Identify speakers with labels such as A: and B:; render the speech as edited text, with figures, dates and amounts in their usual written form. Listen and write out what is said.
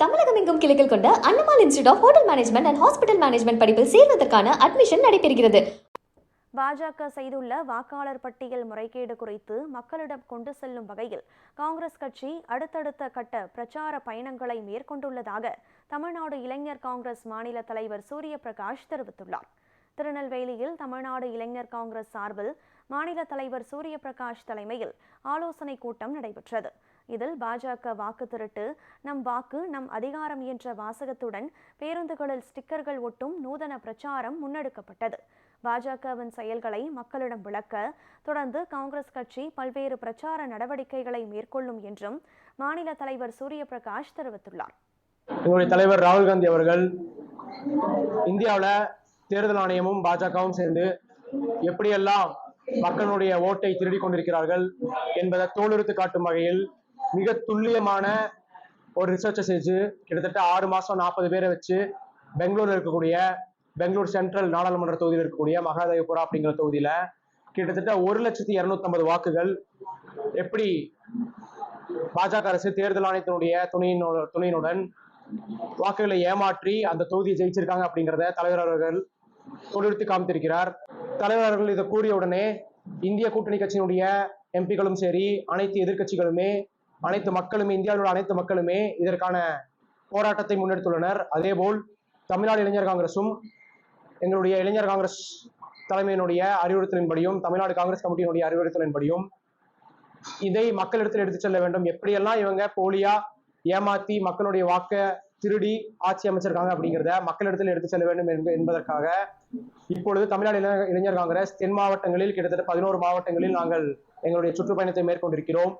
A: தமிழகம் எங்கும் கிளைகள் கொண்ட Annamal institute of hotel management and hospital management படிப்பில் சேர்வதற்கான அட்மிஷன் நடைபெறுகிறது.
B: பாஜக செய்துள்ள வாக்காளர் பட்டியல் முறைகேடு குறித்து மக்களிடம் கொண்டு செல்லும் வகையில் காங்கிரஸ் கட்சி அடுத்தடுத்த கட்ட பிரச்சார பயணங்களை மேற்கொண்டுள்ளதாக தமிழ்நாடு இளைஞர் காங்கிரஸ் மாநில தலைவர் சூரிய பிரகாஷ் தெரிவித்துள்ளார். திருநெல்வேலியில் தமிழ்நாடு இளைஞர் காங்கிரஸ் சார்பில் மாநில தலைவர் சூரிய பிரகாஷ் தலைமையில் ஆலோசனை கூட்டம் நடைபெற்றது. இதில் பாஜக வாக்கு திருட்டு, நம் வாக்கு நம் அதிகாரம் என்ற வாசகத்துடன் பேருந்துகளில் ஸ்டிக்கர்கள் ஒட்டும் நூதன பிரச்சாரம் முன்னெடுக்கப்பட்டது. பாஜகவின் செயல்களை மக்களிடம் விளக்க தொடர்ந்து காங்கிரஸ் கட்சி பல்வேறு பிரச்சார நடவடிக்கைகளை மேற்கொள்ளும் என்றும் மாநில தலைவர் சூரிய பிரகாஷ் தெரிவித்துள்ளார்.
C: எங்களுடைய தலைவர் ராகுல் காந்தி அவர்கள் இந்தியாவில் தேர்தல் ஆணையமும் பாஜகவும் சேர்ந்து எப்படியெல்லாம் மக்களுடைய ஓட்டை திருடி கொண்டிருக்கிறார்கள் என்பதை தோலுரித்து காட்டும் வகையில் மிக துல்லியமான ஒரு ரிசர்ச்சை செஞ்சு கிட்டத்தட்ட 6 மாசம் 40 பேரை வச்சு பெங்களூர்ல இருக்கக்கூடிய பெங்களூர் சென்ட்ரல் நாடாளுமன்ற தொகுதியில் இருக்கக்கூடிய மகாதேவபுரா அப்படிங்கிற தொகுதியில கிட்டத்தட்ட 1,250 வாக்குகள் எப்படி பாஜக அரசு தேர்தல் ஆணையத்தினுடைய துணையினுடன் வாக்குகளை ஏமாற்றி அந்த தொகுதியை ஜெயிச்சிருக்காங்க அப்படிங்கிறத தலைவர் அவர்கள் தொழிற்சி காமித்திருக்கிறார். தலைவர் அவர்கள் இதை கூறிய உடனே இந்திய கூட்டணி கட்சியினுடைய எம்பிக்களும் சரி, அனைத்து எதிர்கட்சிகளுமே, அனைத்து மக்களுமே, இந்தியாவில் உள்ள அனைத்து மக்களுமே இதற்கான போராட்டத்தை முன்னெடுத்துள்ளனர். அதேபோல் தமிழ்நாடு இளைஞர் காங்கிரசும் எங்களுடைய இளைஞர் காங்கிரஸ் தலைமையினுடைய அறிவுறுத்தலின்படியும் தமிழ்நாடு காங்கிரஸ் கமிட்டியினுடைய அறிவுறுத்தலின்படியும் இதை மக்களிடத்தில் எடுத்துச் செல்ல வேண்டும். எப்படியெல்லாம் இவங்க போலியா ஏமாத்தி மக்களுடைய வாக்க திருடி ஆட்சி அமைச்சிருக்காங்க அப்படிங்கிறத மக்களிடத்தில் எடுத்து செல்ல வேண்டும் என்பதற்காக இப்பொழுது தமிழ்நாடு இளைஞர் காங்கிரஸ் தென் மாவட்டங்களில் கிட்டத்தட்ட 11 மாவட்டங்களில் நாங்கள் எங்களுடைய சுற்றுப்பயணத்தை மேற்கொண்டிருக்கிறோம்.